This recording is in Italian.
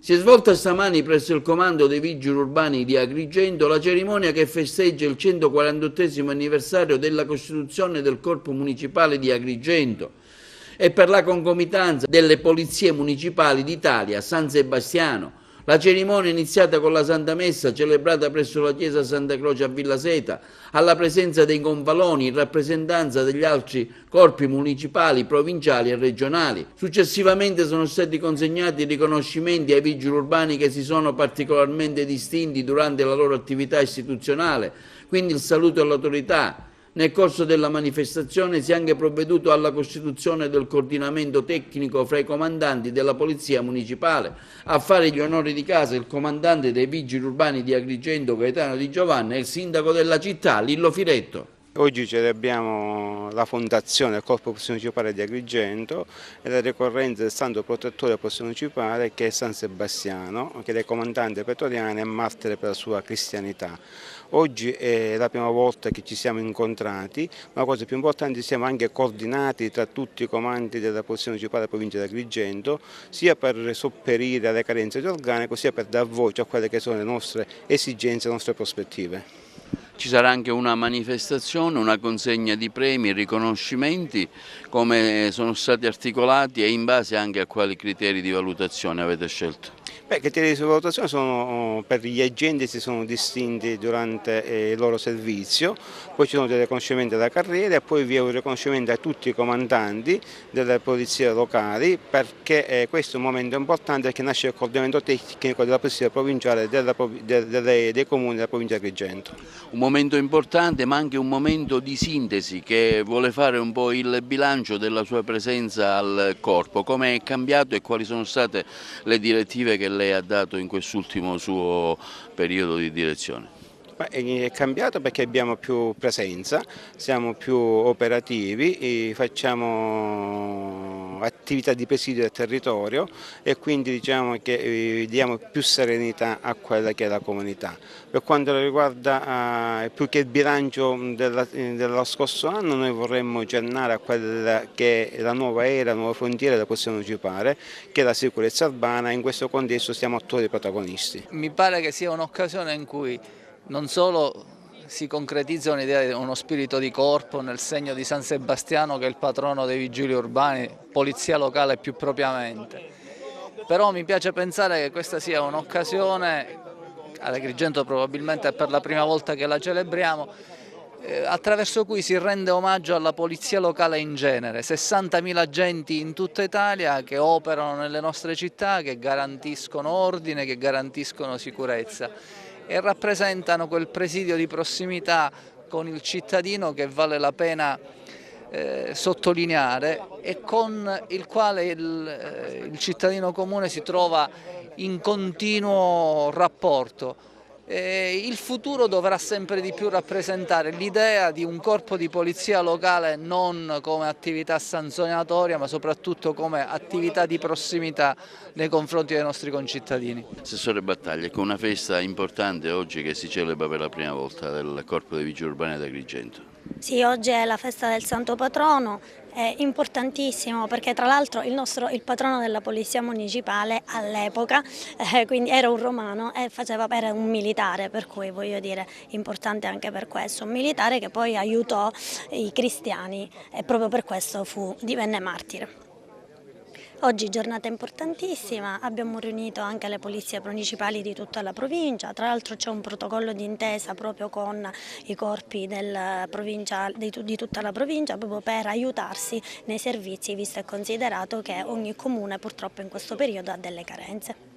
Si è svolta stamani presso il comando dei Vigili Urbani di Agrigento la cerimonia che festeggia il 148° anniversario della costituzione del Corpo Municipale di Agrigento e per la concomitanza delle Polizie Municipali d'Italia San Sebastiano. La cerimonia è iniziata con la Santa Messa celebrata presso la chiesa Santa Croce a Villaseta, alla presenza dei gonfaloni in rappresentanza degli altri corpi municipali, provinciali e regionali. Successivamente sono stati consegnati riconoscimenti ai vigili urbani che si sono particolarmente distinti durante la loro attività istituzionale, quindi il saluto all'autorità. Nel corso della manifestazione si è anche provveduto alla costituzione del coordinamento tecnico fra i comandanti della Polizia Municipale. A fare gli onori di casa il comandante dei Vigili Urbani di Agrigento, Gaetano Di Giovanni, e il sindaco della città, Lillo Firetto. Oggi celebriamo la fondazione del Corpo Municipale di Agrigento e la ricorrenza del Santo Protettore Municipale che è San Sebastiano, che è comandante pretoriano e martire per la sua cristianità. Oggi è la prima volta che ci siamo incontrati, ma la cosa più importante siamo anche coordinati tra tutti i comandi della Polizia Municipale della Provincia di Agrigento, sia per sopperire alle carenze di organico, sia per dar voce a quelle che sono le nostre esigenze, le nostre prospettive. Ci sarà anche una manifestazione, una consegna di premi e riconoscimenti, come sono stati articolati e in base anche a quali criteri di valutazione avete scelto? I criteri di valutazione sono per gli agenti, si sono distinti durante il loro servizio, poi ci sono dei riconoscimenti della carriera e poi vi è un riconoscimento a tutti i comandanti delle polizie locali, perché questo è un momento importante perché nasce il coordinamento tecnico della polizia provinciale dei comuni della provincia di Agrigento. Un momento importante ma anche un momento di sintesi che vuole fare un po' il bilancio della sua presenza al corpo, come è cambiato e quali sono state le direttive che lei ha dato in quest'ultimo suo periodo di direzione. È cambiato perché abbiamo più presenza, siamo più operativi, facciamo attività di presidio del territorio e quindi diciamo che diamo più serenità a quella che è la comunità. Per quanto riguarda più che il bilancio dello scorso anno, noi vorremmo accennare a quella che è la nuova era, la nuova frontiera della Polizia Municipale, che è la sicurezza urbana, e in questo contesto siamo attori protagonisti. Mi pare che sia un'occasione in cui non solo si concretizza un'idea di uno spirito di corpo nel segno di San Sebastiano, che è il patrono dei vigili urbani, polizia locale più propriamente, però mi piace pensare che questa sia un'occasione, ad Agrigento probabilmente è per la prima volta che la celebriamo, attraverso cui si rende omaggio alla polizia locale in genere, 60.000 agenti in tutta Italia che operano nelle nostre città, che garantiscono ordine, che garantiscono sicurezza e rappresentano quel presidio di prossimità con il cittadino che vale la pena sottolineare e con il quale il cittadino comune si trova in continuo rapporto. Il futuro dovrà sempre di più rappresentare l'idea di un corpo di polizia locale non come attività sanzionatoria ma soprattutto come attività di prossimità nei confronti dei nostri concittadini. Assessore Battaglia, ecco una festa importante oggi che si celebra per la prima volta del Corpo dei Vigili Urbani ad Agrigento. Sì, oggi è la festa del Santo Patrono, è importantissimo perché tra l'altro il patrono della Polizia Municipale all'epoca quindi era un romano e era un militare, per cui voglio dire importante anche per questo, un militare che poi aiutò i cristiani e proprio per questo divenne martire. Oggi giornata importantissima, abbiamo riunito anche le polizie municipali di tutta la provincia, tra l'altro c'è un protocollo d'intesa proprio con i corpi di tutta la provincia proprio per aiutarsi nei servizi, visto e considerato che ogni comune purtroppo in questo periodo ha delle carenze.